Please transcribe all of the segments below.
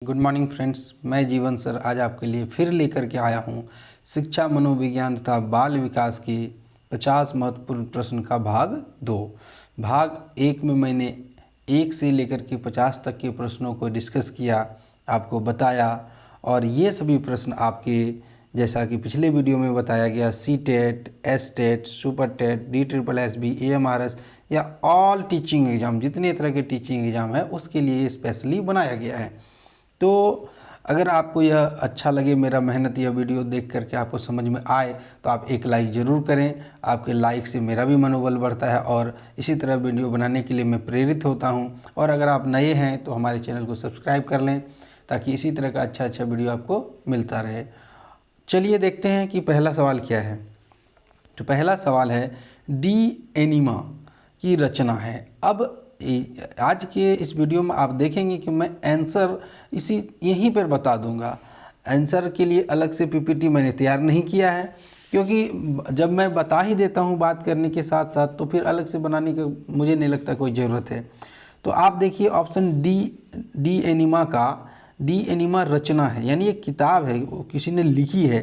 Good morning friends, मैं जीवन sir आज आपके लिए फिर लेकर के आया हूँ शिक्षा मनोविज्ञान तथा बाल विकास के 50 महत्वपूर्ण प्रश्न का भाग 2। भाग 1 में मैंने 1 से लेकर के 50 तक के प्रश्नों को डिस्कस किया, आपको बताया, और ये सभी प्रश्न आपके जैसा कि पिछले वीडियो में बताया गया C TET, S TET, super TET, DSSB, AMRS या ऑल टीचिंग एग्ज़ाम, जितने तरह के टीचिंग एग्ज़ाम है उसके लिए स्पेशली बनाया गया है। तो अगर आपको यह अच्छा लगे, मेरा मेहनत यह वीडियो देख करके आपको समझ में आए, तो आप एक लाइक ज़रूर करें। आपके लाइक से मेरा भी मनोबल बढ़ता है और इसी तरह वीडियो बनाने के लिए मैं प्रेरित होता हूं। और अगर आप नए हैं तो हमारे चैनल को सब्सक्राइब कर लें ताकि इसी तरह का अच्छा वीडियो आपको मिलता रहे। चलिए देखते हैं कि पहला सवाल क्या है। तो पहला सवाल है डी एनीमा की रचना है। अब आज के इस वीडियो में आप देखेंगे कि मैं आंसर यहीं पर बता दूंगा। आंसर के लिए अलग से पीपीटी मैंने तैयार नहीं किया है, क्योंकि जब मैं बता ही देता हूं बात करने के साथ साथ, तो फिर अलग से बनाने की मुझे नहीं लगता कोई ज़रूरत है। तो आप देखिए ऑप्शन डी एनीमा रचना है, यानी एक किताब है, वो किसी ने लिखी है।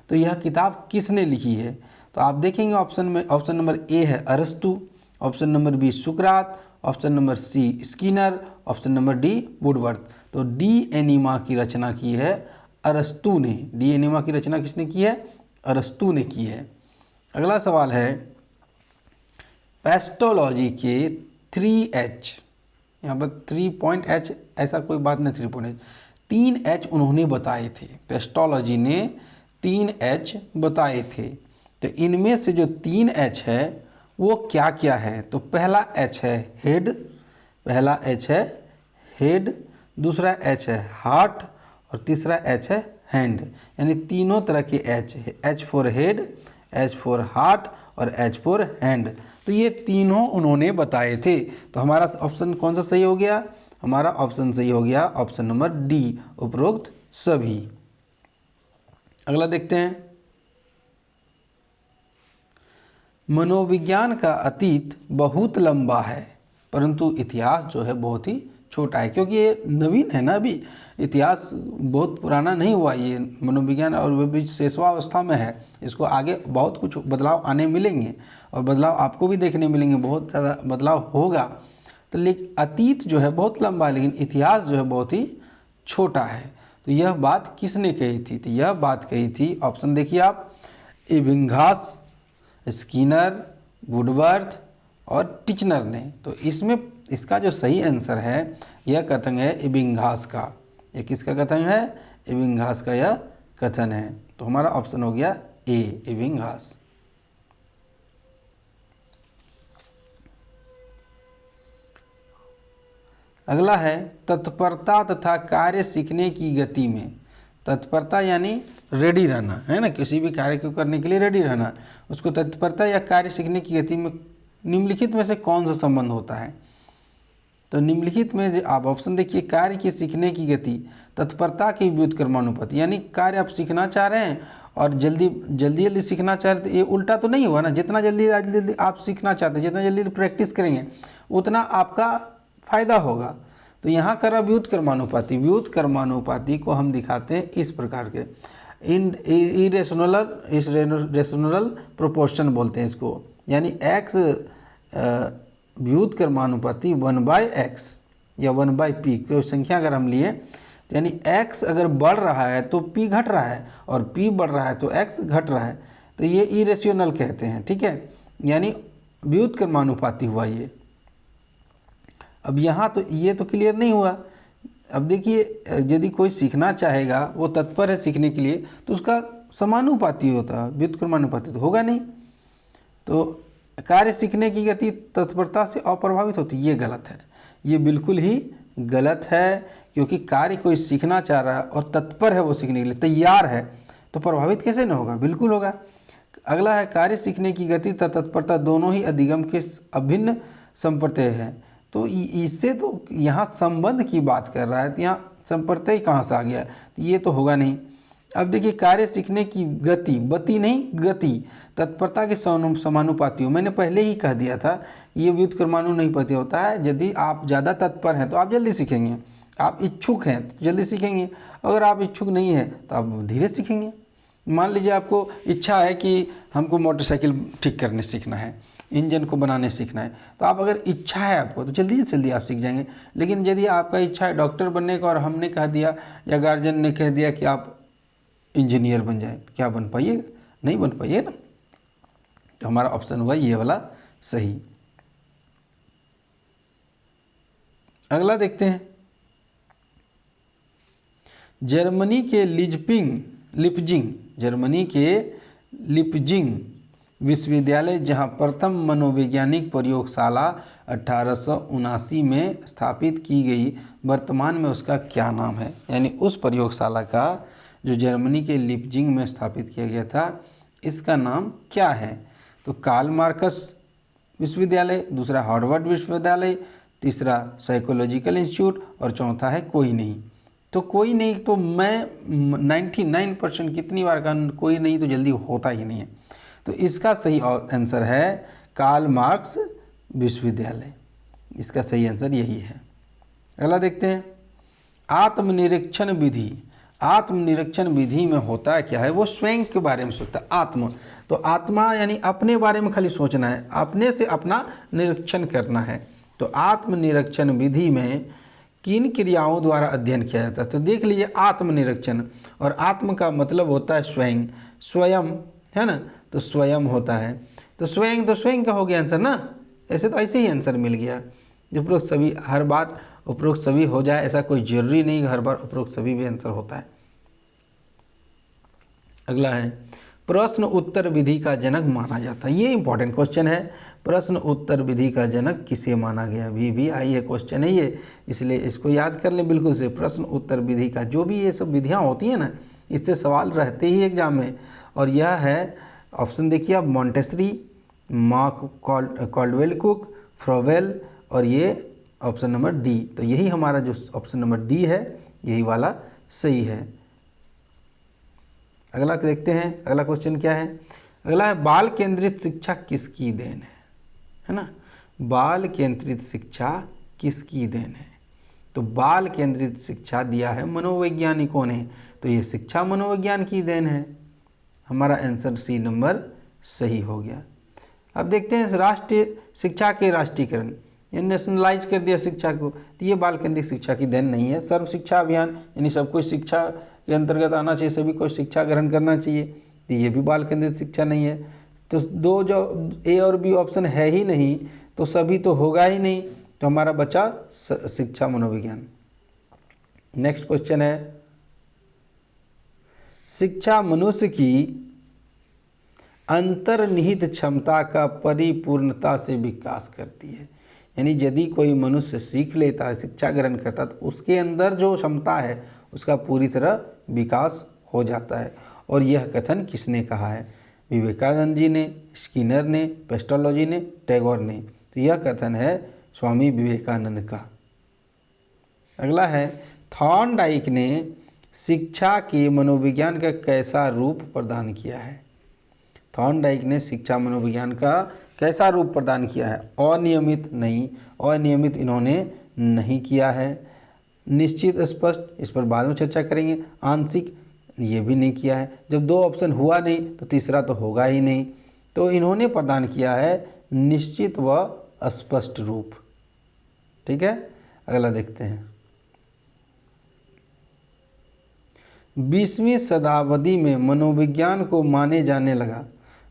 तो यह किताब किसने लिखी है? तो आप देखेंगे ऑप्शन नंबर ए है अरस्तु, ऑप्शन नंबर बी सुकरात, option number C Skinner, option number D Woodworth. तो डी एनीमा की रचना की है अरस्तु ने। डी एनीमा की रचना किसने की है? अरस्तु ने की है। अगला सवाल है पेस्टोलॉजी के 3H, यहाँ पर 3.H ऐसा कोई बात नहीं, 3.H 3H उन्होंने बताए थे। पेस्टोलॉजी ने 3H बताए थे। तो इनमें से जो 3H है वो क्या क्या है? तो पहला H है हेड, दूसरा H है हार्ट और तीसरा H है हैंड। यानी तीनों तरह के H for head, H for heart और H फॉर हैंड। तो ये तीनों उन्होंने बताए थे। तो हमारा ऑप्शन कौन सा सही हो गया? हमारा ऑप्शन सही हो गया ऑप्शन नंबर डी, उपरोक्त सभी। अगला देखते हैं। मनोविज्ञान का अतीत बहुत लंबा है परंतु इतिहास जो है बहुत ही छोटा है, क्योंकि ये नवीन है ना, अभी इतिहास बहुत पुराना नहीं हुआ। ये मनोविज्ञान और वो भी शेषवावस्था में है। इसको आगे बहुत कुछ बदलाव आने मिलेंगे और बदलाव आपको भी देखने मिलेंगे, बहुत ज़्यादा बदलाव होगा। तो लेकिन अतीत जो है बहुत लंबा है, लेकिन इतिहास जो है बहुत ही छोटा है। तो यह बात किसने कही थी? तो यह बात कही थी, ऑप्शन देखिए आप, एबिंगास, स्किनर, वुडवर्थ और टिचनर ने। तो इसमें इसका जो सही आंसर है यह कथन है एबिंगास का। ये किसका कथन है? एबिंगास का यह कथन है। तो हमारा ऑप्शन हो गया ए, एबिंगास। अगला है तत्परता तथा कार्य सीखने की गति में। तत्परता यानी रेडी रहना, है ना, किसी भी कार्य को करने के लिए रेडी रहना। उसको तत्परता या कार्य सीखने की गति में निम्नलिखित में से कौन सा संबंध होता है? तो निम्नलिखित में आप ऑप्शन देखिए, कार्य के सीखने की गति तत्परता के व्युत्क्रमानुपाती। यानी कार्य आप सीखना चाह रहे हैं और जल्दी सीखना चाह रहे हैं, तो ये उल्टा तो नहीं हुआ ना। जितना जल्दी आप सीखना चाहते हैं, जितना जल्दी प्रैक्टिस करेंगे उतना आपका फायदा होगा। तो यहाँ कर रहा व्युत्क्रमानुपाती को हम दिखाते हैं इस प्रकार के, इरेशनल प्रोपोर्शन बोलते हैं इसको। यानी x व्युत्क्रमानुपाती 1/x या 1/p, कोई संख्या अगर हम लिए, तो यानी x अगर बढ़ रहा है तो p घट रहा है और p बढ़ रहा है तो x घट रहा है। तो ये इरेशनल कहते हैं, ठीक है, यानी व्युत्क्रमानुपाती हुआ ये। अब यहाँ तो ये तो क्लियर नहीं हुआ। अब देखिए, यदि कोई सीखना चाहेगा, वो तत्पर है सीखने के लिए, तो उसका समानुपाती होता है, व्युत्क्रमानुपाती तो होगा नहीं। तो कार्य सीखने की गति तत्परता से अप्रभावित होती, ये गलत है, ये बिल्कुल ही गलत है। क्योंकि कार्य कोई सीखना चाह रहा है और तत्पर है वो सीखने के लिए, तैयार है, तो प्रभावित कैसे न होगा? बिल्कुल होगा। अगला है कार्य सीखने की गति तथा तत्परता दोनों ही अधिगम के अभिन्न संप्रत्यय हैं। तो इससे तो यहाँ संबंध की बात कर रहा है, तो यहाँ संप्रत्यय कहाँ से आ गया? तो ये तो होगा नहीं। अब देखिए, कार्य सीखने की गति तत्परता के समानुपाती हो। मैंने पहले ही कह दिया था, ये व्युत्क्रमानुपाती होता है। यदि आप ज़्यादा तत्पर हैं तो आप जल्दी सीखेंगे, आप इच्छुक हैं तो जल्दी सीखेंगे, अगर आप इच्छुक नहीं हैं तो आप धीरे सीखेंगे। मान लीजिए आपको इच्छा है कि हमको मोटरसाइकिल ठीक करने सीखना है, इंजन को बनाने सीखना है, तो आप अगर इच्छा है आपको तो जल्दी से जल्दी आप सीख जाएंगे। लेकिन यदि आपका इच्छा है डॉक्टर बनने का और हमने कह दिया या गार्जियन ने कह दिया कि आप इंजीनियर बन जाए, तो क्या बन पाइएगा? नहीं बन पाइए ना। तो हमारा ऑप्शन हुआ ये वाला सही। अगला देखते हैं, जर्मनी के लिपजिंग विश्वविद्यालय, जहां प्रथम मनोवैज्ञानिक प्रयोगशाला 1879 में स्थापित की गई, वर्तमान में उसका क्या नाम है? यानी उस प्रयोगशाला का जो जर्मनी के लिपजिंग में स्थापित किया गया था, इसका नाम क्या है? तो कार्ल मार्कस विश्वविद्यालय, दूसरा हार्वर्ड विश्वविद्यालय, तीसरा साइकोलॉजिकल इंस्टीट्यूट और चौथा है कोई नहीं। तो कोई नहीं तो मैं 99% कितनी बार का कोई नहीं तो जल्दी होता ही नहीं है। तो इसका सही आंसर है कार्ल मार्क्स विश्वविद्यालय, इसका सही आंसर यही है। अगला देखते हैं, आत्मनिरीक्षण विधि में होता है क्या है? वो स्वयं के बारे में सोचता है। तो आत्मा यानी अपने बारे में खाली सोचना है, अपने से अपना निरीक्षण करना है। तो आत्मनिरीक्षण विधि में किन क्रियाओं द्वारा अध्ययन किया जाता है? तो देख लीजिए, आत्मनिरीक्षण, और आत्म का मतलब होता है स्वयं, है ना? तो स्वयं होता है, तो स्वयं का हो गया आंसर ना। ऐसे तो ऐसे ही आंसर मिल गया। उपरोक्त सभी, हर बार उपरोक्त सभी हो जाए ऐसा कोई जरूरी नहीं, हर बार उपरोक्त सभी भी आंसर होता है। अगला है, प्रश्न उत्तर विधि का जनक माना जाता है। ये इंपॉर्टेंट क्वेश्चन है, प्रश्न उत्तर विधि का जनक किसे माना गया? भी आई है क्वेश्चन है ये, इसलिए इसको याद कर लें बिल्कुल से। प्रश्न उत्तर विधि का, जो भी ये सब विधियाँ होती हैं ना, इससे सवाल रहते ही एग्जाम में। और यह है ऑप्शन देखिए आप, मॉन्टेसरी, मार्क कॉल्डवेल कुक, फ्रोवेल, और ये ऑप्शन नंबर डी। तो यही हमारा जो ऑप्शन नंबर डी है, यही वाला सही है। अगला देखते हैं, अगला क्वेश्चन क्या है? अगला है, बाल केंद्रित शिक्षा किसकी देन है ना? बाल केंद्रित शिक्षा किसकी देन है? तो बाल केंद्रित शिक्षा दिया है मनोवैज्ञानिकों ने, तो ये शिक्षा मनोविज्ञान की देन है। हमारा आंसर सी नंबर सही हो गया। अब देखते हैं, राष्ट्रीय शिक्षा के राष्ट्रीयकरण, ये नेशनलाइज कर दिया शिक्षा को, तो ये बाल केंद्रित शिक्षा की देन नहीं है। सर्व शिक्षा अभियान, यानी सब कुछ शिक्षा के अंतर्गत आना चाहिए, सभी को शिक्षा ग्रहण करना चाहिए, तो ये भी बाल केंद्रित शिक्षा नहीं है। तो दो जो ए और बी ऑप्शन है ही नहीं, तो सभी तो होगा ही नहीं, तो हमारा बचा शिक्षा मनोविज्ञान। नेक्स्ट क्वेश्चन है, शिक्षा मनुष्य की अंतर्निहित क्षमता का परिपूर्णता से विकास करती है। यानी यदि कोई मनुष्य सीख लेता है, शिक्षा ग्रहण करता है, तो उसके अंदर जो क्षमता है उसका पूरी तरह विकास हो जाता है। और यह कथन किसने कहा है? विवेकानंद जी ने, स्किनर ने, पेस्टोलॉजी ने, टैगोर ने। तो यह कथन है स्वामी विवेकानंद का। अगला है, थॉर्नडाइक ने शिक्षा के मनोविज्ञान का कैसा रूप प्रदान किया है? थॉर्नडाइक ने शिक्षा मनोविज्ञान का कैसा रूप प्रदान किया है? अनियमित नहीं, अनियमित इन्होंने नहीं किया है। निश्चित स्पष्ट, इस पर बाद में चर्चा करेंगे। आंशिक, ये भी नहीं किया है। जब दो ऑप्शन हुआ नहीं तो तीसरा तो होगा ही नहीं, तो इन्होंने प्रदान किया है निश्चित व स्पष्ट रूप। ठीक है, अगला देखते हैं। 20वीं शताब्दी में मनोविज्ञान को माने जाने लगा।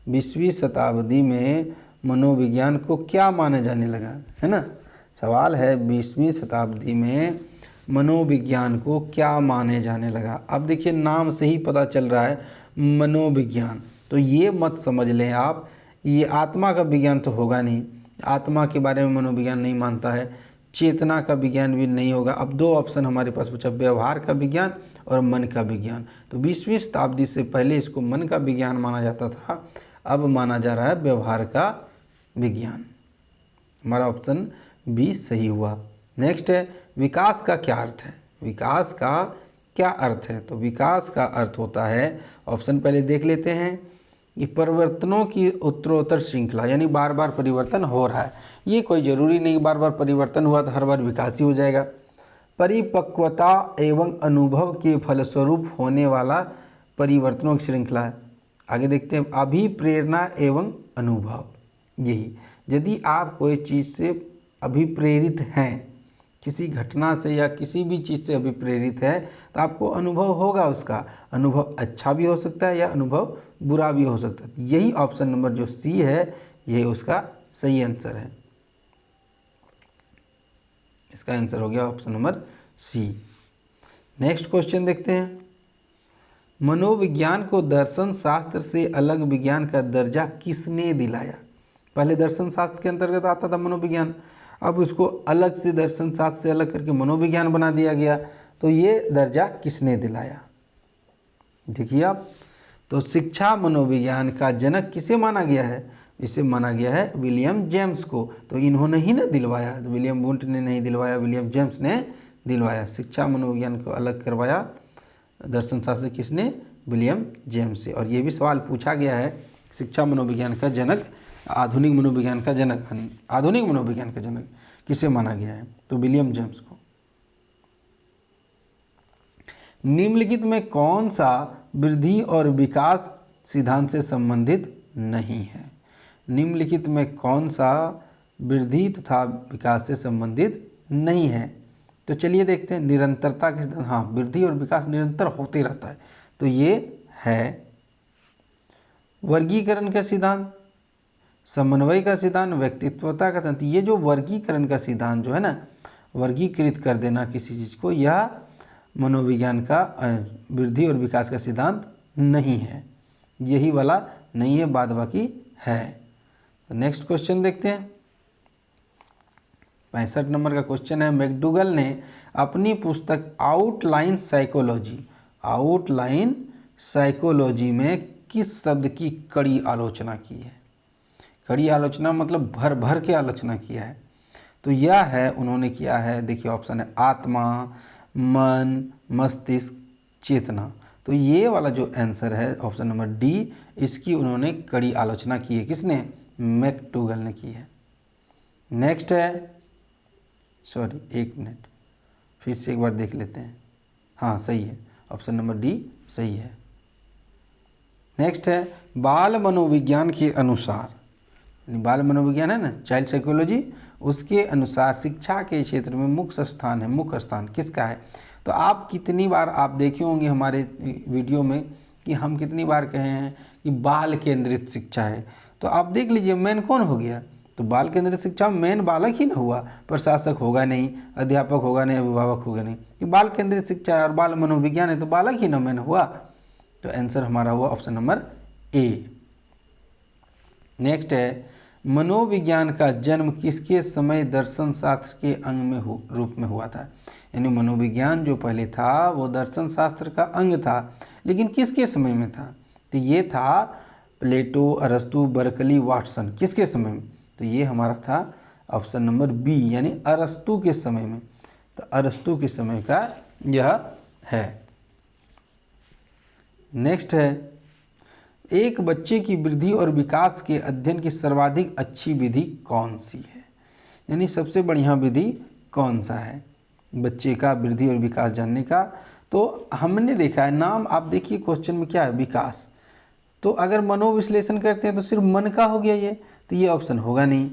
20वीं शताब्दी में मनोविज्ञान को क्या माने जाने लगा, है ना? सवाल है, 20वीं शताब्दी में मनोविज्ञान को क्या माने जाने लगा? अब देखिए, नाम से ही पता चल रहा है मनोविज्ञान, तो ये मत समझ लें आप, ये आत्मा का विज्ञान तो होगा नहीं, आत्मा के बारे में मनोविज्ञान नहीं मानता है, चेतना का विज्ञान भी नहीं होगा। अब दो ऑप्शन हमारे पास बचा, व्यवहार का विज्ञान और मन का विज्ञान। तो 20वीं शताब्दी से पहले इसको मन का विज्ञान माना जाता था, अब माना जा रहा है व्यवहार का विज्ञान। हमारा ऑप्शन बी सही हुआ। नेक्स्ट है, विकास का क्या अर्थ है? विकास का क्या अर्थ है? तो विकास का अर्थ होता है, ऑप्शन पहले देख लेते हैं, कि परिवर्तनों की उत्तरोत्तर श्रृंखला, यानी बार बार परिवर्तन हो रहा है। ये कोई ज़रूरी नहीं बार बार परिवर्तन हुआ तो हर बार विकास ही हो जाएगा। परिपक्वता एवं अनुभव के फलस्वरूप होने वाला परिवर्तनों की श्रृंखला है। आगे देखते हैं, अभिप्रेरणा एवं अनुभव। यही, यदि आप कोई चीज़ से अभिप्रेरित हैं, किसी घटना से या किसी भी चीज़ से अभिप्रेरित है, तो आपको अनुभव होगा। उसका अनुभव अच्छा भी हो सकता है या अनुभव बुरा भी हो सकता है। यही ऑप्शन नंबर जो सी है, यही उसका सही आंसर है। इसका आंसर हो गया option number C. Next question देखते हैं, मनोविज्ञान को दर्शन शास्त्र से अलग विज्ञान का दर्जा किसने दिलाया? पहले दर्शन शास्त्र के अंतर्गत आता था मनोविज्ञान, अब उसको अलग से दर्शन शास्त्र से अलग करके मनोविज्ञान बना दिया गया। तो ये दर्जा किसने दिलाया? देखिए आप, तो शिक्षा मनोविज्ञान का जनक किसे माना गया है? इसे माना गया है विलियम जेम्स को। तो इन्होंने ही ना दिलवाया, तो विलियम वुंट ने नहीं दिलवाया, विलियम जेम्स ने दिलवाया। शिक्षा मनोविज्ञान को अलग करवाया दर्शन शास्त्र किसने? विलियम जेम्स से। और ये भी सवाल पूछा गया है, शिक्षा मनोविज्ञान का जनक, आधुनिक मनोविज्ञान का जनक, आधुनिक मनोविज्ञान का जनक किसे माना गया है? तो विलियम जेम्स को। निम्नलिखित में कौन सा वृद्धि और विकास सिद्धांत से संबंधित नहीं है? निम्नलिखित में कौन सा वृद्धि तथा विकास से संबंधित नहीं है? तो चलिए देखते हैं, निरंतरता के सिद्धांत। हाँ, वृद्धि और विकास निरंतर होते रहता है, तो ये है। वर्गीकरण का सिद्धांत, समन्वय का सिद्धांत, व्यक्तित्वता का सिद्धांत। ये जो वर्गीकरण का सिद्धांत जो है ना, वर्गीकृत कर देना किसी चीज़ को, यह मनोविज्ञान का वृद्धि और विकास का सिद्धांत नहीं है। यही वाला नहीं है, बाद बाकी है। तो नेक्स्ट क्वेश्चन देखते हैं, 65 नंबर का क्वेश्चन है, मैकडूगल ने अपनी पुस्तक आउटलाइन साइकोलॉजी में किस शब्द की कड़ी आलोचना की है? कड़ी आलोचना मतलब भर भर के आलोचना किया है। तो यह है, उन्होंने किया है, देखिए ऑप्शन है आत्मा, मन, मस्तिष्क, चेतना। तो ये वाला जो आंसर है ऑप्शन नंबर डी, इसकी उन्होंने कड़ी आलोचना की है। किसने? मैकडूगल ने की है। नेक्स्ट है, सॉरी एक मिनट, फिर से एक बार देख लेते हैं। हाँ सही है, ऑप्शन नंबर डी सही है। नेक्स्ट है, बाल मनोविज्ञान के अनुसार, बाल मनोविज्ञान है ना, चाइल्ड साइकोलॉजी, उसके अनुसार शिक्षा के क्षेत्र में मुख्य स्थान किसका है? तो आप कितनी बार आप देखे होंगे हमारे वीडियो में कि हम कितनी बार कहे हैं कि बाल केंद्रित शिक्षा है। तो आप देख लीजिए, मेन कौन हो गया? तो बाल केंद्रित शिक्षा मेन बालक ही ना हुआ, प्रशासक होगा नहीं, अध्यापक होगा नहीं, अभिभावक होगा नहीं। कि बाल केंद्रित शिक्षा है और बाल मनोविज्ञान है, तो बालक ही ना मेन हुआ। तो आंसर हमारा हुआ ऑप्शन नंबर ए। नेक्स्ट है, मनोविज्ञान का जन्म किसके समय दर्शन शास्त्र के अंग में रूप में हुआ था? यानी मनोविज्ञान जो पहले था वो दर्शन शास्त्र का अंग था, लेकिन किसके समय में था? तो ये था प्लेटो, अरस्तु, बर्कली, वाटसन। किसके समय में? तो ये हमारा था ऑप्शन नंबर बी, यानी अरस्तु के समय में। तो अरस्तु के समय का यह है। नेक्स्ट है, एक बच्चे की वृद्धि और विकास के अध्ययन की सर्वाधिक अच्छी विधि कौन सी है? यानी सबसे बढ़िया विधि कौन सा है बच्चे का वृद्धि और विकास जानने का? तो हमने देखा है, नाम आप देखिए क्वेश्चन में क्या है, विकास। तो अगर मनोविश्लेषण करते हैं तो सिर्फ मन का हो गया ये, तो ये ऑप्शन होगा नहीं।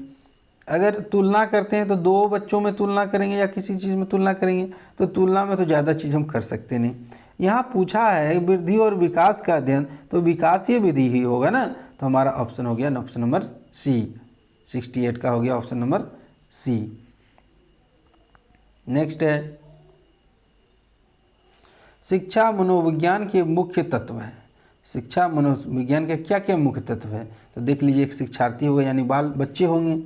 अगर तुलना करते हैं तो दो बच्चों में तुलना करेंगे या किसी चीज़ में तुलना करेंगे, तो तुलना में तो ज़्यादा चीज़ हम कर सकते नहीं। यहाँ पूछा है वृद्धि और विकास का अध्ययन, तो विकासीय विधि ही होगा ना। तो हमारा ऑप्शन हो गया ऑप्शन नंबर सी, 68 का हो गया ऑप्शन नंबर सी। नेक्स्ट है, शिक्षा मनोविज्ञान के मुख्य तत्व हैं। शिक्षा मनोविज्ञान के क्या क्या मुख्य तत्व है? तो देख लीजिए, एक शिक्षार्थी होगा यानी बाल बच्चे होंगे,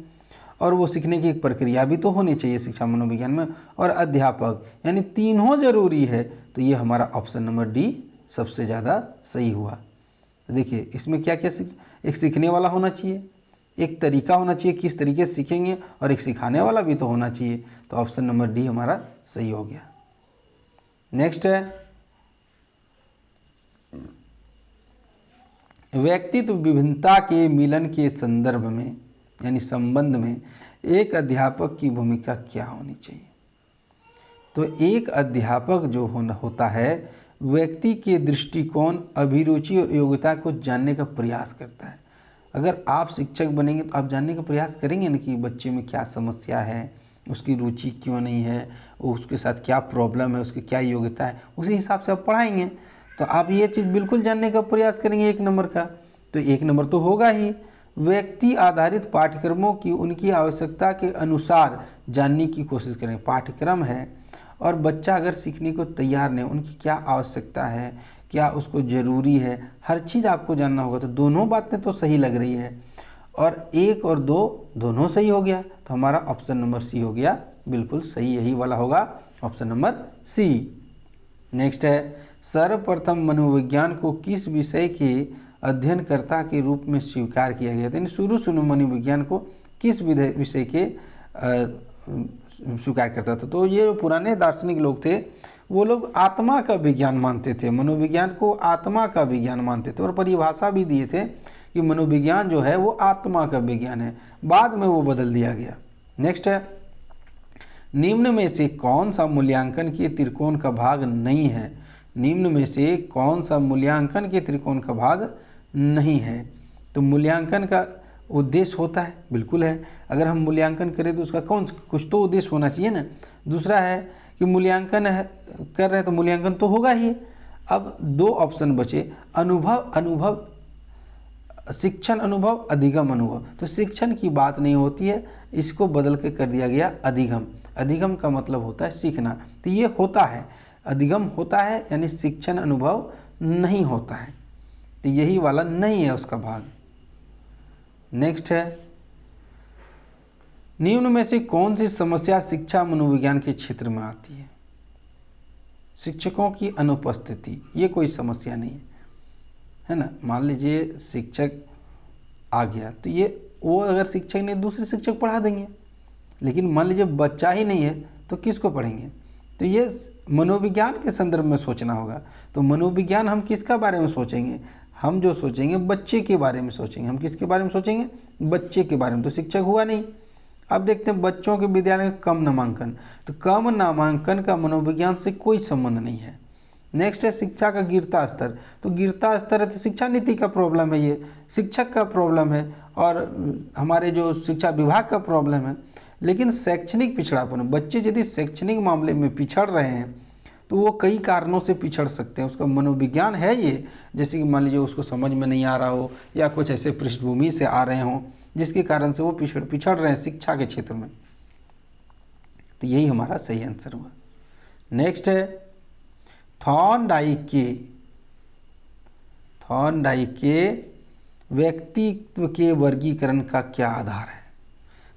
और वो सीखने की एक प्रक्रिया भी तो होनी चाहिए शिक्षा मनोविज्ञान में, और अध्यापक, यानी तीनों जरूरी है। तो ये हमारा ऑप्शन नंबर डी सबसे ज़्यादा सही हुआ। तो देखिए इसमें क्या क्या एक सीखने वाला होना चाहिए, एक तरीका होना चाहिए किस तरीके से सीखेंगे, और एक सिखाने वाला भी तो होना चाहिए। तो ऑप्शन नंबर डी हमारा सही हो गया। नेक्स्ट है, व्यक्तित्व विभिन्नता के मिलन के संदर्भ में यानी संबंध में एक अध्यापक की भूमिका क्या होनी चाहिए? तो एक अध्यापक जो होता है व्यक्ति के दृष्टिकोण, अभिरुचि और योग्यता को जानने का प्रयास करता है। अगर आप शिक्षक बनेंगे तो आप जानने का प्रयास करेंगे ना कि बच्चे में क्या समस्या है, उसकी रुचि क्यों नहीं है, उसके साथ क्या प्रॉब्लम है, उसकी क्या योग्यता है, उसी हिसाब से आप पढ़ाएंगे। तो आप ये चीज़ बिल्कुल जानने का प्रयास करेंगे 1 नंबर का, तो 1 नंबर तो होगा ही। व्यक्ति आधारित पाठ्यक्रमों की उनकी आवश्यकता के अनुसार जानने की कोशिश करें। पाठ्यक्रम है और बच्चा अगर सीखने को तैयार नहीं, उनकी क्या आवश्यकता है, क्या उसको ज़रूरी है, हर चीज़ आपको जानना होगा। तो दोनों बातें तो सही लग रही है और 1 और 2 दोनों सही हो गया, तो हमारा ऑप्शन नंबर सी हो गया बिल्कुल सही, यही वाला होगा ऑप्शन नंबर सी। नेक्स्ट है, सर्वप्रथम मनोविज्ञान को किस विषय के अध्ययनकर्ता के रूप में स्वीकार किया गया था? यानी शुरू मनोविज्ञान को किस विषय के स्वीकार करता था? तो ये पुराने दार्शनिक लोग थे, वो लोग आत्मा का विज्ञान मानते थे, मनोविज्ञान को आत्मा का विज्ञान मानते थे और परिभाषा भी दिए थे कि मनोविज्ञान जो है वो आत्मा का विज्ञान है। बाद में वो बदल दिया गया। नेक्स्ट है, निम्न में से कौन सा मूल्यांकन के त्रिकोण का भाग नहीं है? निम्न में से कौन सा मूल्यांकन के त्रिकोण का भाग नहीं है? तो मूल्यांकन का उद्देश्य होता है, बिल्कुल है। अगर हम मूल्यांकन करें तो उसका कुछ तो उद्देश्य होना चाहिए ना। दूसरा है कि मूल्यांकन है कर रहे हैं तो मूल्यांकन तो होगा ही। अब 2 ऑप्शन बचे, अनुभव शिक्षण अनुभव, अधिगम अनुभव। तो शिक्षण की बात नहीं होती है, इसको बदल के कर दिया गया अधिगम। अधिगम का मतलब होता है सीखना, तो ये होता है, अधिगम होता है, यानी शिक्षण अनुभव नहीं होता है। तो यही वाला नहीं है उसका भाग। नेक्स्ट है, निम्न में से कौन सी समस्या शिक्षा मनोविज्ञान के क्षेत्र में आती है? शिक्षकों की अनुपस्थिति, ये कोई समस्या नहीं है ना। मान लीजिए शिक्षक आ गया तो ये वो अगर शिक्षक नहीं दूसरे शिक्षक पढ़ा देंगे, लेकिन मान लीजिए बच्चा ही नहीं है तो किसको पढ़ेंगे? तो ये मनोविज्ञान के संदर्भ में सोचना होगा। तो मनोविज्ञान हम किसका बारे में सोचेंगे? हम जो सोचेंगे बच्चे के बारे में सोचेंगे। हम किसके बारे में सोचेंगे? बच्चे के बारे में। तो शिक्षक हुआ नहीं। अब देखते हैं बच्चों के विद्यालय में कम नामांकन, तो कम नामांकन का मनोविज्ञान से कोई संबंध नहीं है। नेक्स्ट है शिक्षा का गिरता स्तर, तो गिरता स्तर है तो शिक्षा नीति का प्रॉब्लम है, ये शिक्षक का प्रॉब्लम है और हमारे जो शिक्षा विभाग का प्रॉब्लम है। लेकिन शैक्षणिक पिछड़ापन, बच्चे यदि शैक्षणिक मामले में पिछड़ रहे हैं तो वो कई कारणों से पिछड़ सकते हैं, उसका मनोविज्ञान है ये। जैसे कि मान लीजिए उसको समझ में नहीं आ रहा हो या कुछ ऐसे पृष्ठभूमि से आ रहे हों जिसके कारण से वो पिछड़ रहे हैं शिक्षा के क्षेत्र में। तो यही हमारा सही आंसर हुआ। नेक्स्ट है थॉर्नडाइक के व्यक्तित्व के वर्गीकरण का क्या आधार है?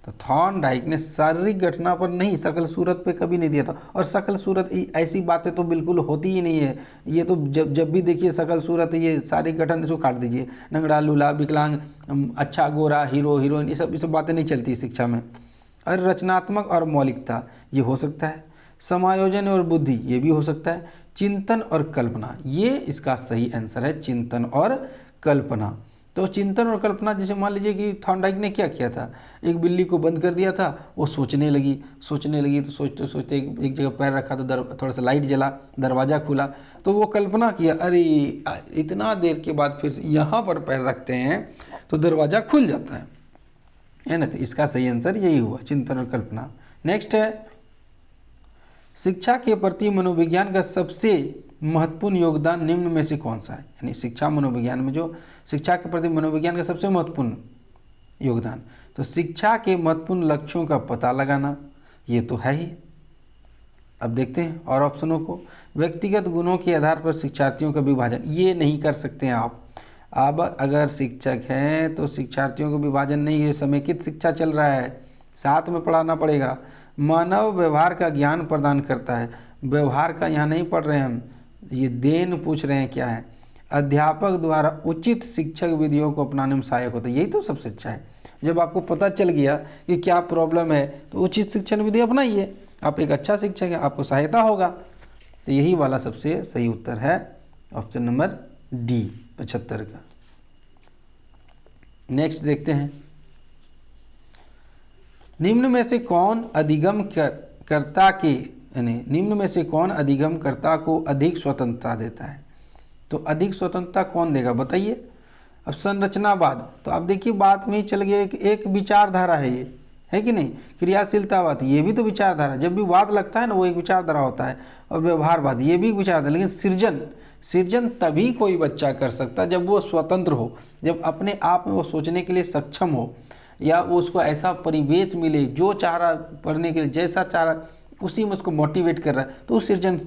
तो थॉर्नडाइक ने शारीरिक घटना पर नहीं, शकल सूरत पे कभी नहीं दिया था। और शकल सूरत ऐसी बातें तो बिल्कुल होती ही नहीं है। ये तो जब भी देखिए शकल सूरत, ये शारीरिक गठन इसको काट दीजिए, नंगड़ा लूला विकलांग, अच्छा गोरा, हीरो हीरोइन, ये सब बातें नहीं चलती शिक्षा में। और रचनात्मक और मौलिकता ये हो सकता है, समायोजन और बुद्धि ये भी हो सकता है, चिंतन और कल्पना, ये इसका सही आंसर है, चिंतन और कल्पना। तो चिंतन और कल्पना, जैसे मान लीजिए कि थॉर्नडाइक ने क्या किया था, एक बिल्ली को बंद कर दिया था, वो सोचने लगी तो सोचते सोचते एक जगह पैर रखा तो थोड़ा सा लाइट जला, दरवाज़ा खुला, तो वो कल्पना किया, अरे इतना देर के बाद फिर यहाँ पर पैर रखते हैं तो दरवाज़ा खुल जाता है ना। तो इसका सही आंसर यही हुआ, चिंतन और कल्पना। नेक्स्ट है शिक्षा के प्रति मनोविज्ञान का सबसे महत्वपूर्ण योगदान निम्न में से कौन सा है? यानी शिक्षा मनोविज्ञान में जो शिक्षा के प्रति मनोविज्ञान का सबसे महत्वपूर्ण योगदान, तो शिक्षा के महत्वपूर्ण लक्ष्यों का पता लगाना, ये तो है ही। अब देखते हैं और ऑप्शनों को। व्यक्तिगत गुणों के आधार पर शिक्षार्थियों का विभाजन, ये नहीं कर सकते हैं आप। अब अगर शिक्षक हैं तो शिक्षार्थियों को विभाजन नहीं है, समेकित शिक्षा चल रहा है, साथ में पढ़ाना पड़ेगा। मानव व्यवहार का ज्ञान प्रदान करता है, व्यवहार का यहाँ नहीं पढ़ रहे हैं हम, ये देन पूछ रहे हैं क्या है। अध्यापक द्वारा उचित शिक्षक विधियों को अपनाने में सहायक होता है, यही तो सबसे अच्छा है। जब आपको पता चल गया कि क्या प्रॉब्लम है तो उचित शिक्षण विधि अपनाइए, आप एक अच्छा शिक्षक है, आपको सहायता होगा। तो यही वाला सबसे सही उत्तर है ऑप्शन नंबर डी 75 का। नेक्स्ट देखते हैं, निम्न में से कौन अधिगम कर्ता के यानी निम्न में से कौन अधिगमकर्ता को अधिक स्वतंत्रता देता है? तो अधिक स्वतंत्रता कौन देगा बताइए? अब संरचनावाद, तो आप देखिए बात में ही चल गया, एक विचारधारा है ये, है कि नहीं? क्रियाशीलतावाद, ये भी तो विचारधारा, जब भी वाद लगता है ना वो एक विचारधारा होता है। और व्यवहारवाद, ये भी एक विचारधारा। लेकिन सृजन तभी कोई बच्चा कर सकता जब वो स्वतंत्र हो, जब अपने आप में वो सोचने के लिए सक्षम हो, या वो उसको ऐसा परिवेश मिले जो चाह रहा पढ़ने के लिए, जैसा चाह रहा उसी में उसको मोटिवेट कर रहा है, तो वो सृजन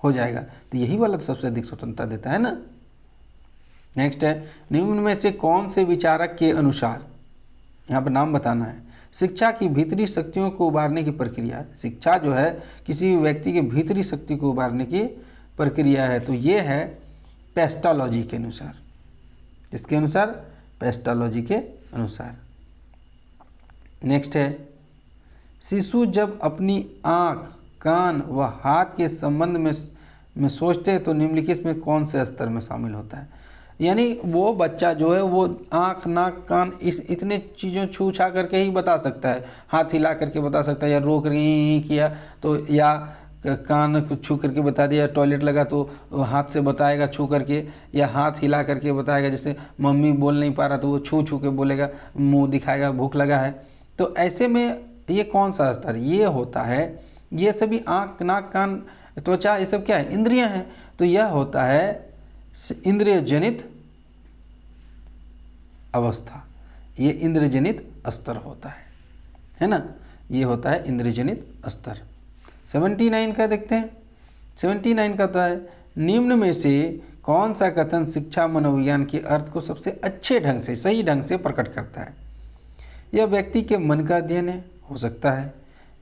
हो जाएगा। तो यही वाला तो सबसे अधिक स्वतंत्रता देता है ना। नेक्स्ट है, निम्न में से कौन से विचारक के अनुसार, यहाँ पर नाम बताना है, शिक्षा की भीतरी शक्तियों को उभारने की प्रक्रिया, शिक्षा जो है किसी भी व्यक्ति के भीतरी शक्ति को उभारने की प्रक्रिया है, तो ये है पेस्टालॉजी के अनुसार। इसके अनुसार पेस्टालॉजी के अनुसार। नेक्स्ट है, शिशु जब अपनी आँख, कान व हाथ के संबंध में सोचते हैं तो निम्नलिखित में कौन से स्तर में शामिल होता है? यानी वो बच्चा जो है वो आँख, नाक, कान इतने चीज़ों छू छा करके ही बता सकता है, हाथ हिला करके बता सकता है, या रो करके ही किया तो, या कान को छू करके बता दिया, टॉयलेट लगा तो हाथ से बताएगा छू करके, या हाथ हिला करके बताएगा, जैसे मम्मी बोल नहीं पा रहा तो वो छू छू के बोलेगा, मुंह दिखाएगा भूख लगा है। तो ऐसे में ये कौन सा स्तर ये होता है? ये सभी आँख, नाक, कान, त्वचा, ये सब क्या है? इंद्रियां हैं। तो यह होता है इंद्रिय जनित अवस्था, ये इंद्रिय जनित स्तर होता है ना? ये होता है इंद्रिय जनित स्तर। 79 का देखते हैं। 79 का होता है, निम्न में से कौन सा कथन शिक्षा मनोविज्ञान के अर्थ को सबसे अच्छे ढंग से, सही ढंग से प्रकट करता है? यह व्यक्ति के मन का अध्ययन है, हो सकता है।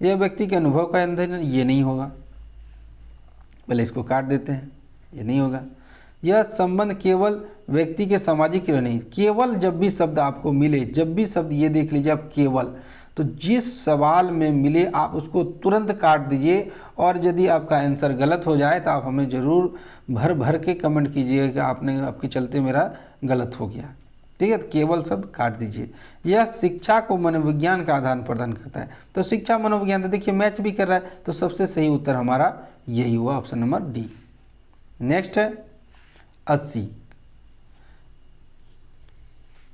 यह व्यक्ति के अनुभव का अध्ययन है, ये नहीं होगा। पहले इसको काट देते हैं, ये नहीं होगा। यह संबंध केवल व्यक्ति के सामाजिक के लिए नहीं, केवल जब भी शब्द आपको मिले, जब भी शब्द ये देख लीजिए आप केवल, तो जिस सवाल में मिले आप उसको तुरंत काट दीजिए, और यदि आपका आंसर गलत हो जाए तो आप हमें ज़रूर भर भर के कमेंट कीजिए कि आपके चलते मेरा गलत हो गया, ठीक है? तो केवल शब्द काट दीजिए। यह शिक्षा को मनोविज्ञान का आदान प्रदान करता है। तो शिक्षा मनोविज्ञान, तो देखिए मैच भी कर रहा है, तो सबसे सही उत्तर हमारा यही हुआ, ऑप्शन नंबर डी। नेक्स्ट है 80,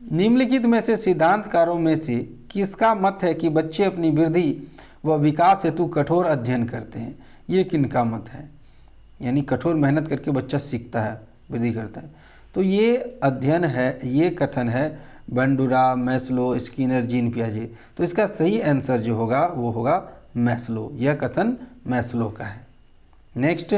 निम्नलिखित में से सिद्धांतकारों में से किसका मत है कि बच्चे अपनी वृद्धि व विकास हेतु कठोर अध्ययन करते हैं? ये किनका मत है? यानी कठोर मेहनत करके बच्चा सीखता है, वृद्धि करता है। तो ये अध्ययन है, ये कथन है बंडुरा, मैस्लो, स्किनर, जीन पियाजे। तो इसका सही आंसर जो होगा वो होगा मैस्लो। यह कथन मैस्लो का है। नेक्स्ट,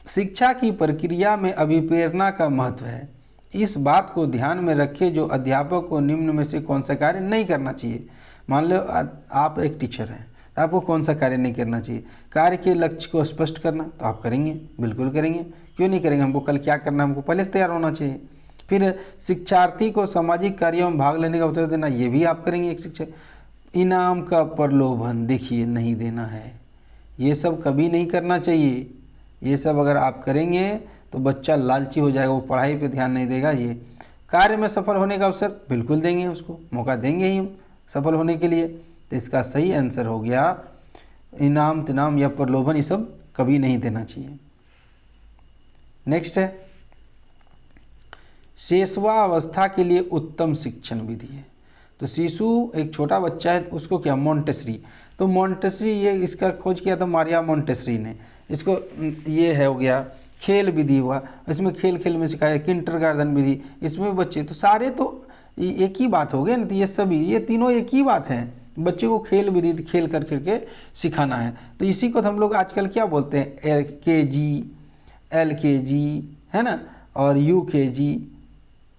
शिक्षा की प्रक्रिया में अभिप्रेरणा का महत्व है। इस बात को ध्यान में रखें जो अध्यापक को निम्न में से कौन सा कार्य नहीं करना चाहिए। मान लो आप एक टीचर हैं, तो आपको कौन सा कार्य नहीं करना चाहिए? कार्य के लक्ष्य को स्पष्ट करना, तो आप करेंगे, बिल्कुल करेंगे, क्यों नहीं करेंगे? हमको कल क्या करना है हमको पहले से तैयार होना चाहिए। फिर शिक्षार्थी को सामाजिक कार्यों में भाग लेने का अवसर देना, ये भी आप करेंगे एक शिक्षक। इनाम का प्रलोभन देखिए नहीं देना है, ये सब कभी नहीं करना चाहिए। ये सब अगर आप करेंगे तो बच्चा लालची हो जाएगा, वो पढ़ाई पे ध्यान नहीं देगा। ये कार्य में सफल होने का अवसर बिल्कुल देंगे, उसको मौका देंगे ही हम सफल होने के लिए। तो इसका सही आंसर हो गया इनाम, तिनाम या प्रलोभन, ये सब कभी नहीं देना चाहिए। नेक्स्ट है, शेषवावस्था के लिए उत्तम शिक्षण विधि है। तो शिशु एक छोटा बच्चा है, उसको क्या मोंटेसरी, तो मोंटेसरी ये इसका खोज किया था मारिया मोंटेसरी ने। इसको ये है हो गया खेल विधि हुआ, इसमें खेल खेल में सिखाया, किंडरगार्टन विधि, इसमें बच्चे तो सारे तो एक ही बात हो गया ना। तो ये सभी ये तीनों एक ही बात है, बच्चे को खेल विधि खेल कर करके सिखाना है। तो इसी को हम लोग आजकल क्या बोलते हैं, KG, LKG है ना, और UKG।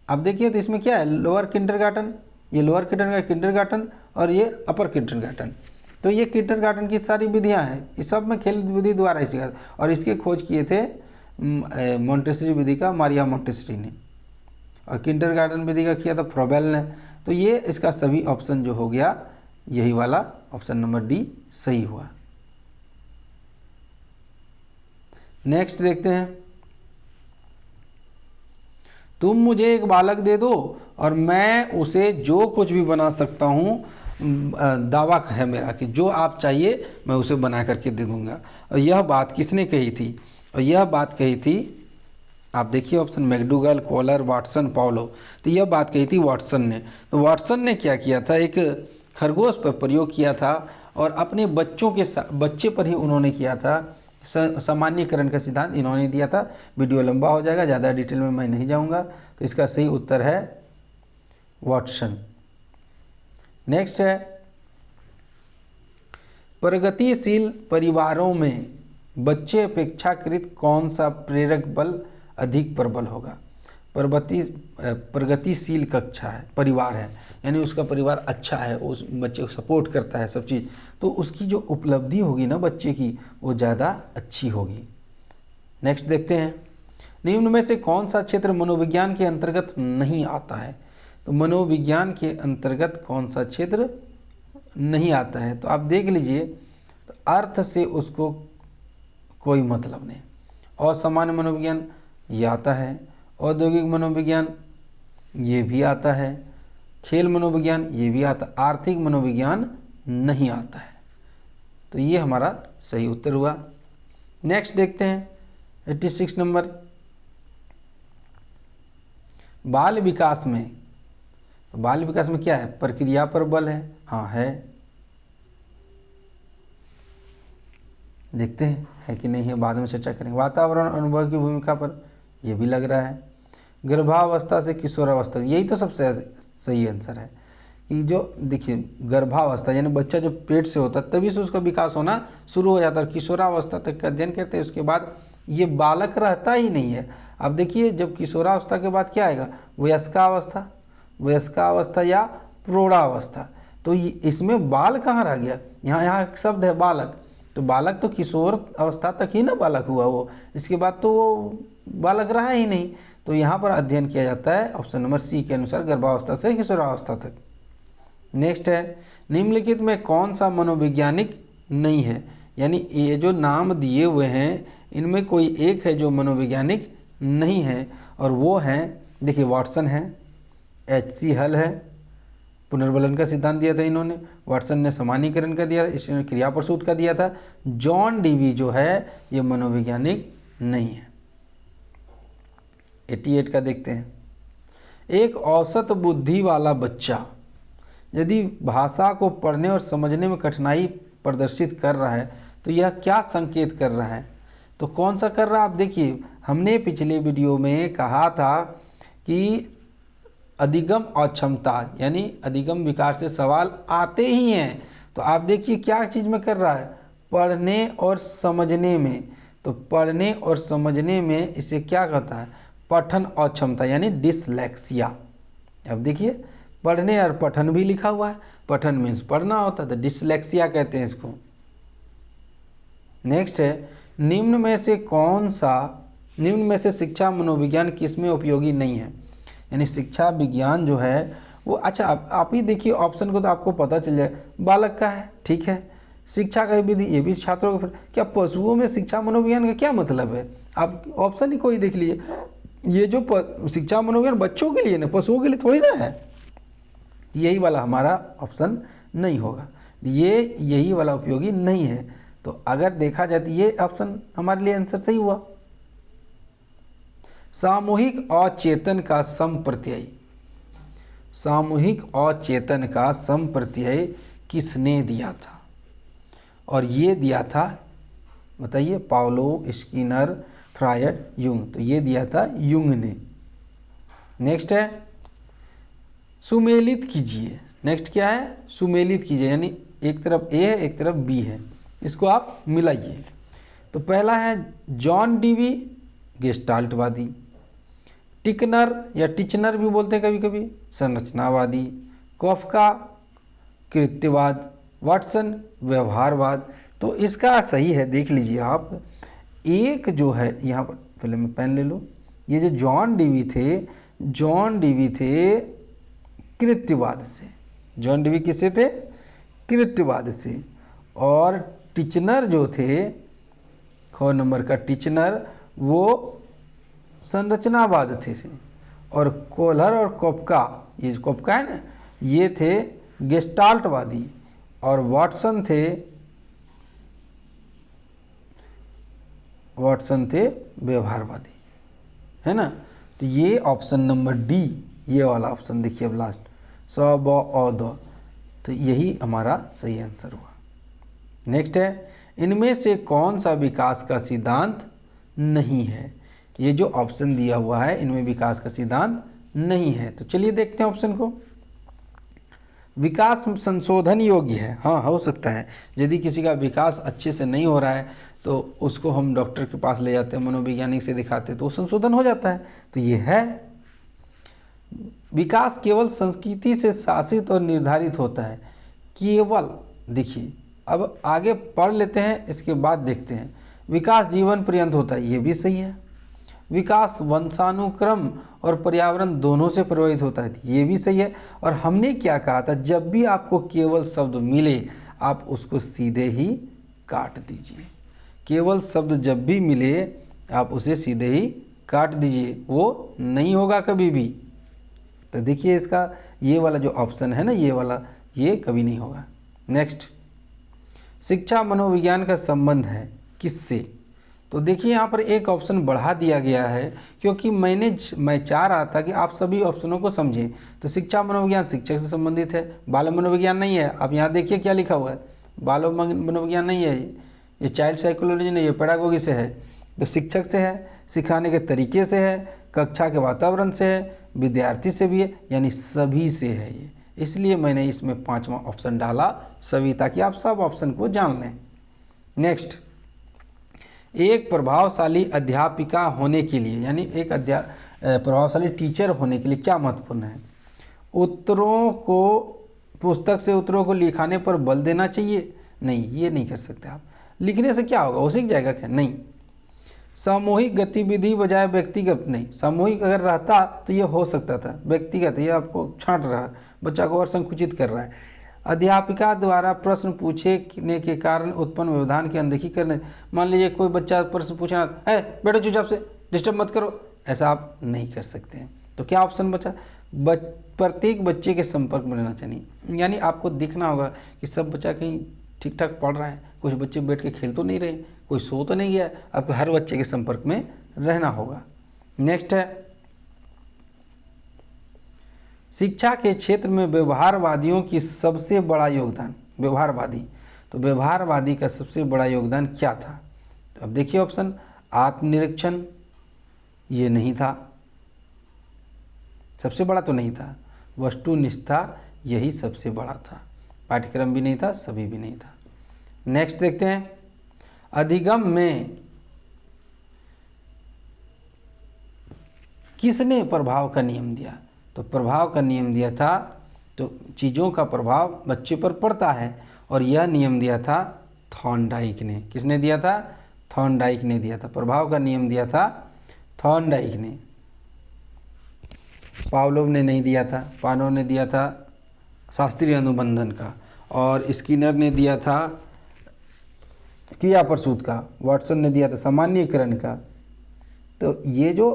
अब देखिए तो इसमें क्या है, लोअर किंडरगार्टन, ये लोअर किंडरगार्टन और ये अपर किंडरगार्टन। तो ये किंडरगार्टन की सारी विधियां हैं, इस सब में खेल विधि द्वारा ही सिखाया, और इसके खोज किए थे मोंटेसरी विधि का मारिया मोंटेसरी ने, और किंडरगार्टन विधि का किया था फ्रोबेल ने। तो ये इसका सभी ऑप्शन जो हो गया यही वाला ऑप्शन नंबर डी सही हुआ। नेक्स्ट देखते हैं, तुम मुझे एक बालक दे दो और मैं उसे जो कुछ भी बना सकता हूँ दावा है मेरा कि जो आप चाहिए मैं उसे बना करके दे दूँगा। और यह बात किसने कही थी? और यह बात कही थी, आप देखिए option McDougall, Kohler, Watson, Pavlov. तो यह बात कही थी वाटसन ने। तो वाटसन ने क्या किया था, एक खरगोश पर प्रयोग किया था और अपने बच्चे पर ही उन्होंने किया था। सामान्यीकरण का सिद्धांत इन्होंने दिया था। वीडियो लंबा हो जाएगा, ज़्यादा डिटेल में मैं नहीं जाऊंगा। तो इसका सही उत्तर है वाटसन। नेक्स्ट है, प्रगतिशील परिवारों में बच्चे अपेक्षाकृत कौन सा प्रेरक बल अधिक प्रबल होगा? प्रगतिशील कक्षा है, परिवार है, यानी उसका परिवार अच्छा है, उस बच्चे को सपोर्ट करता है सब चीज़, तो उसकी जो उपलब्धि होगी ना बच्चे की, वो ज़्यादा अच्छी होगी। नेक्स्ट देखते हैं, निम्न में से कौन सा क्षेत्र मनोविज्ञान के अंतर्गत नहीं आता है? तो मनोविज्ञान के अंतर्गत कौन सा क्षेत्र नहीं आता है? तो आप देख लीजिए, तो अर्थ से उसको कोई मतलब नहीं। असामान्य मनोविज्ञान ये आता है, औद्योगिक मनोविज्ञान ये भी आता है, खेल मनोविज्ञान ये भी आता, आर्थिक मनोविज्ञान नहीं आता है। तो ये हमारा सही उत्तर हुआ। नेक्स्ट देखते हैं 86 नंबर, बाल विकास में। तो बाल विकास में क्या है? प्रक्रिया पर बल है। हाँ है, देखते हैं है कि नहीं है, बाद में चर्चा करेंगे। वातावरण अनुभव की भूमिका पर, यह भी लग रहा है। गर्भावस्था से किशोरावस्था, यही तो सबसे सही आंसर है कि जो देखिए गर्भावस्था यानी बच्चा जब पेट से होता है तभी से उसका विकास होना शुरू हो जाता है। किशोरावस्था तक का अध्ययन करते हैं, उसके बाद ये बालक रहता ही नहीं है। अब देखिए जब किशोरावस्था के बाद क्या आएगा? वयस्कावस्था, वयस्कावस्था या प्रौढ़ावस्था। तो इसमें बाल कहाँ रह गया? यहाँ एक शब्द है बालक, तो बालक तो किशोर अवस्था तक ही ना बालक हुआ वो, इसके बाद तो वो बालक रहा ही नहीं। तो यहाँ पर अध्ययन किया जाता है ऑप्शन नंबर सी के अनुसार गर्भावस्था से किशोरावस्था तक। नेक्स्ट है, निम्नलिखित में कौन सा मनोवैज्ञानिक नहीं है? यानी ये जो नाम दिए हुए हैं इनमें कोई एक है जो मनोवैज्ञानिक नहीं है, और वो हैं, देखिए वाटसन है, एच.सी. हल है, पुनर्बलन का सिद्धांत दिया था इन्होंने, वाटसन ने सामान्यीकरण का दिया, इसने क्रिया प्रसूत का दिया था। जॉन डीवी जो है ये मनोवैज्ञानिक नहीं है। 88 का देखते हैं, एक औसत बुद्धि वाला बच्चा यदि भाषा को पढ़ने और समझने में कठिनाई प्रदर्शित कर रहा है तो यह क्या संकेत कर रहा है? तो कौन सा कर रहा है? आप देखिए, हमने पिछले वीडियो में कहा था कि अधिगम अक्षमता यानी अधिगम विकार से सवाल आते ही हैं। तो आप देखिए क्या चीज़ में कर रहा है? पढ़ने और समझने में। तो पढ़ने और समझने में इसे क्या कहता है? पठन अक्षमता यानी डिसलेक्सिया। अब देखिए पढ़ने और पठन भी लिखा हुआ है, पठन मीन्स पढ़ना होता है, तो डिसलेक्सिया कहते हैं इसको। नेक्स्ट है, निम्न में से शिक्षा मनोविज्ञान किसमें उपयोगी नहीं है? यानी शिक्षा विज्ञान जो है वो, अच्छा आप ही देखिए ऑप्शन को तो आपको पता चल जाए, बालक का है, ठीक है, शिक्षा का विधि ये भी छात्रों को, क्या पशुओं में शिक्षा मनोविज्ञान का क्या मतलब है? आप ऑप्शन ही कोई देख लीजिए, ये जो शिक्षा मनोविज्ञान बच्चों के लिए ना, पशुओं के लिए थोड़ी ना है। यही वाला हमारा ऑप्शन नहीं होगा, ये यही वाला उपयोगी नहीं है। तो अगर देखा जाए तो ये ऑप्शन हमारे लिए आंसर सही हुआ। सामूहिक अचेतन का समप्रत्यय, सामूहिक अचेतन का समप्रत्यय किसने दिया था? और ये दिया था, बताइए, पाउलो, स्किनर, फ्रायड, युंग। तो ये दिया था युंग ने। नेक्स्ट है, सुमेलित कीजिए। नेक्स्ट क्या है? सुमेलित कीजिए, यानी एक तरफ ए है एक तरफ बी है, इसको आप मिलाइए। तो पहला है जॉन डीवी, गेस्टाल्टवादी, टिकनर या टिचनर भी बोलते हैं कभी कभी, संरचनावादी, कॉफका कृत्यवाद, वाटसन व्यवहारवाद। तो इसका सही है, देख लीजिए आप, एक जो है यहाँ पर, पहले मैं पेन ले लूँ, ये जो जॉन डीवी थे कृत्यवाद से। जॉन डीवी किससे थे? कृत्यवाद से। और टिचनर जो थे, ख नंबर का टिचनर, वो संरचनावाद थे। और कोहलर और कोपका, ये कोपका है ना, ये थे गेस्टाल्टवादी और वाटसन थे व्यवहारवादी, है ना। तो ये ऑप्शन नंबर डी, ये वाला ऑप्शन देखिए अब लास्ट, स ब अ द, तो यही हमारा सही आंसर हुआ। नेक्स्ट है, इनमें से कौन सा विकास का सिद्धांत नहीं है। ये जो ऑप्शन दिया हुआ है इनमें विकास का सिद्धांत नहीं है। तो चलिए देखते हैं ऑप्शन को। विकास संशोधन योग्य है, हाँ हो सकता है। यदि किसी का विकास अच्छे से नहीं हो रहा है तो उसको हम डॉक्टर के पास ले जाते हैं, मनोवैज्ञानिक से दिखाते हैं, तो वो संशोधन हो जाता है। तो ये है। विकास केवल संस्कृति से शासित और निर्धारित होता है। केवल, देखिए अब आगे पढ़ लेते हैं, इसके बाद देखते हैं। विकास जीवन पर्यंत होता है, ये भी सही है। विकास वंशानुक्रम और पर्यावरण दोनों से प्रभावित होता है, ये भी सही है। और हमने क्या कहा था, जब भी आपको केवल शब्द मिले आप उसको सीधे ही काट दीजिए। केवल शब्द जब भी मिले आप उसे सीधे ही काट दीजिए, वो नहीं होगा कभी भी। तो देखिए इसका ये वाला जो ऑप्शन है ना, ये वाला, ये कभी नहीं होगा। नेक्स्ट, शिक्षा मनोविज्ञान का संबंध है किससे। तो देखिए यहाँ पर एक ऑप्शन बढ़ा दिया गया है, क्योंकि मैं चाह रहा था कि आप सभी ऑप्शनों को समझें। तो शिक्षा मनोविज्ञान शिक्षक से संबंधित है, बाल मनोविज्ञान नहीं है। अब यहाँ देखिए क्या लिखा हुआ है, बाल मनोविज्ञान नहीं है, ये चाइल्ड साइकोलॉजी नहीं, ये पेडागोगी से है। तो शिक्षक से है, सिखाने के तरीके से है, कक्षा के वातावरण से है, विद्यार्थी से भी है, यानी सभी से है ये। इसलिए मैंने इसमें 5वां ऑप्शन डाला सभी, ताकि आप सब ऑप्शन को जान लें। नेक्स्ट, एक प्रभावशाली अध्यापिका होने के लिए, यानी एक प्रभावशाली टीचर होने के लिए क्या महत्वपूर्ण है। उत्तरों को, पुस्तक से उत्तरों को लिखाने पर बल देना चाहिए, नहीं ये नहीं कर सकते आप। लिखने से क्या होगा, वो सीख जाएगा क्या, नहीं। सामूहिक गतिविधि बजाय व्यक्तिगत, नहीं। सामूहिक अगर रहता तो ये हो सकता था, व्यक्तिगत ये आपको छांट रहा है, बच्चा को और संकुचित कर रहा है। अध्यापिका द्वारा प्रश्न पूछने के कारण उत्पन्न व्यवधान की अनदेखी करने, मान लीजिए कोई बच्चा प्रश्न पूछना है, बेटो चुपचाप से, डिस्टर्ब मत करो, ऐसा आप नहीं कर सकते हैं। तो क्या ऑप्शन बचा, प्रत्येक बच्चे के संपर्क में रहना चाहिए, यानी आपको देखना होगा कि सब बच्चा कहीं ठीक ठाक पढ़ रहा है, कुछ बच्चे बैठ के खेल तो नहीं रहे, कोई सो तो नहीं गया, आपको हर बच्चे के संपर्क में रहना होगा। नेक्स्ट है, शिक्षा के क्षेत्र में व्यवहारवादियों की सबसे बड़ा योगदान, व्यवहारवादी, तो व्यवहारवादी का सबसे बड़ा योगदान क्या था। तो अब देखिए ऑप्शन, आत्मनिरीक्षण, ये नहीं था, सबसे बड़ा तो नहीं था। वस्तुनिष्ठता, यही सबसे बड़ा था। पाठ्यक्रम भी नहीं था, सभी भी नहीं था। नेक्स्ट देखते हैं, अधिगम में किसने प्रभाव का नियम दिया। तो प्रभाव का नियम दिया था, तो चीज़ों का प्रभाव बच्चे पर पड़ता है, और यह नियम दिया था थॉर्नडाइक ने। किसने दिया था, थॉर्नडाइक ने दिया था। प्रभाव का नियम दिया था थॉर्नडाइक ने, पावलोव ने नहीं दिया था। पानोव ने दिया था शास्त्रीय अनुबंधन का, और स्किनर ने दिया था क्रिया प्रसूत का, वाटसन ने दिया था सामान्यीकरण का। तो ये जो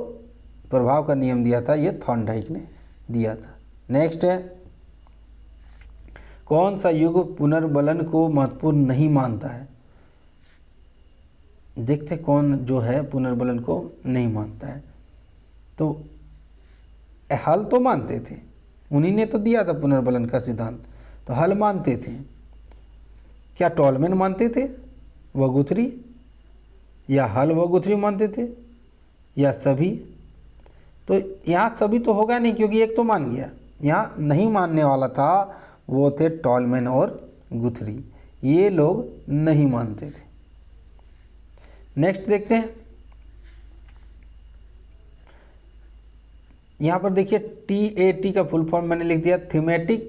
प्रभाव का नियम दिया था ये थॉर्नडाइक ने दिया था। नेक्स्ट है, कौन सा युग पुनर्बलन को महत्वपूर्ण नहीं मानता है। देखते कौन जो है पुनर्बलन को नहीं मानता है। तो हल तो मानते थे, उन्हीं ने तो दिया था पुनर्बलन का सिद्धांत, तो हल मानते थे। क्या टॉलमैन मानते थे, वगुथरी, या हल वगुथरी मानते थे, या सभी। तो यहाँ सभी तो होगा नहीं, क्योंकि एक तो मान गया। यहाँ नहीं मानने वाला था, वो थे टॉलमैन और गुथरी, ये लोग नहीं मानते थे। नेक्स्ट देखते हैं, यहाँ पर देखिए TAT का फुल फॉर्म मैंने लिख दिया, थीमेटिक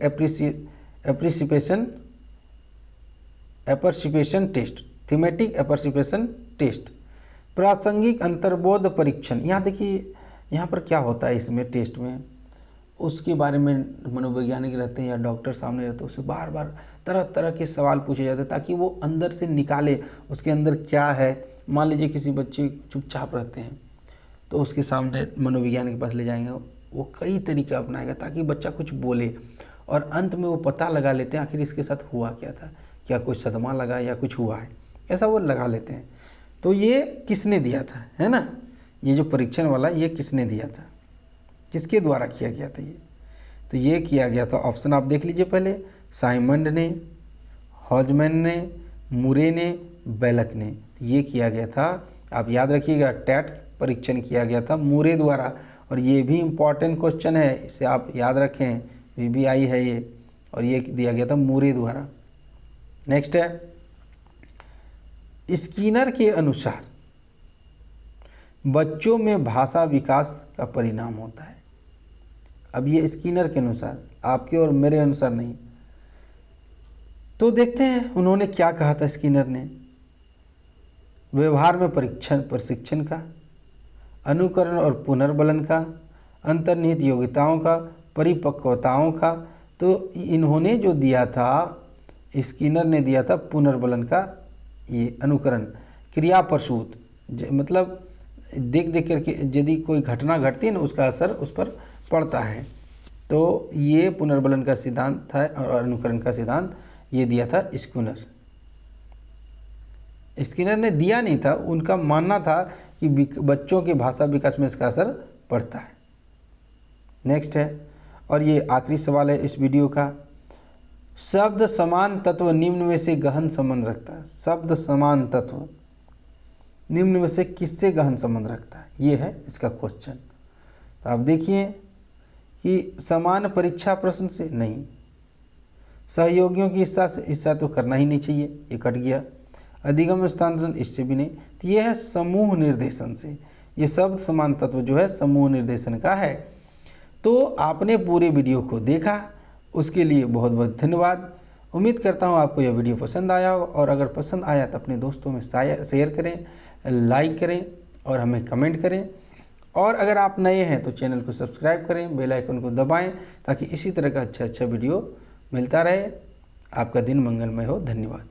एपर्सिपेशन टेस्ट, थीमेटिक एपर्सिपेशन टेस्ट। प्रासंगिक अंतर्बोध परीक्षण, यहाँ देखिए यहाँ पर क्या होता है इसमें टेस्ट में, उसके बारे में मनोवैज्ञानिक रहते हैं या डॉक्टर सामने रहते हैं, उससे बार बार तरह तरह के सवाल पूछे जाते हैं, ताकि वो अंदर से निकाले उसके अंदर क्या है। मान लीजिए किसी बच्चे चुपचाप रहते हैं, तो उसके सामने मनोविज्ञानी के पास ले जाएंगे, वो कई तरीके अपनाएगा ताकि बच्चा कुछ बोले, और अंत में वो पता लगा लेते हैं आखिर इसके साथ हुआ क्या था, क्या कुछ सदमा लगा या कुछ हुआ है, ऐसा वो लगा लेते हैं। तो ये किसने दिया था, है ना, ये जो परीक्षण वाला ये किसने दिया था, किसके द्वारा किया गया था ये? तो ये किया गया था, ऑप्शन आप देख लीजिए पहले, साइमंड ने, हॉजमैन ने, मुरे ने, बेलक ने। ये किया गया था, आप याद रखिएगा, टैट परीक्षण किया गया था मुरे द्वारा। और ये भी इम्पॉर्टेंट क्वेश्चन है, इसे आप याद रखें, VBI है ये, और ये दिया गया था मुरे द्वारा। नेक्स्ट है, स्किनर के अनुसार बच्चों में भाषा विकास का परिणाम होता है। अब ये स्किनर के अनुसार, आपके और मेरे अनुसार नहीं। तो देखते हैं उन्होंने क्या कहा था स्किनर ने। व्यवहार में प्रशिक्षण का, अनुकरण और पुनर्बलन का, अंतर्निहित योग्यताओं का, परिपक्वताओं का। तो इन्होंने जो दिया था, स्किनर ने दिया था पुनर्बलन का, ये अनुकरण, क्रिया प्रसूत, मतलब देख देख करके यदि कोई घटना घटती है ना उसका असर उस पर पड़ता है। तो ये पुनर्बलन का सिद्धांत था और अनुकरण का सिद्धांत ये दिया था स्किनर। स्किनर ने दिया नहीं था, उनका मानना था कि बच्चों के भाषा विकास में इसका असर पड़ता है। नेक्स्ट है, और ये आखिरी सवाल है इस वीडियो का, शब्द समान तत्व निम्न में से गहन संबंध रखता है। शब्द समान तत्व निम्न में से किससे गहन संबंध रखता है, ये है इसका क्वेश्चन। तो आप देखिए कि समान परीक्षा प्रश्न से नहीं, सहयोगियों की हिस्सा तो करना ही नहीं चाहिए, ये कट गया। अधिगम स्थानांतरण, इससे भी नहीं। तो ये है समूह निर्देशन से, ये शब्द समान तत्व जो है समूह निर्देशन का है। तो आपने पूरे वीडियो को देखा, उसके लिए बहुत बहुत धन्यवाद। उम्मीद करता हूँ आपको यह वीडियो पसंद आया होगा, और अगर पसंद आया तो अपने दोस्तों में शेयर करें, लाइक करें और हमें कमेंट करें। और अगर आप नए हैं तो चैनल को सब्सक्राइब करें, बेल आइकन को दबाएं, ताकि इसी तरह का अच्छा वीडियो मिलता रहे। आपका दिन मंगलमय हो। धन्यवाद।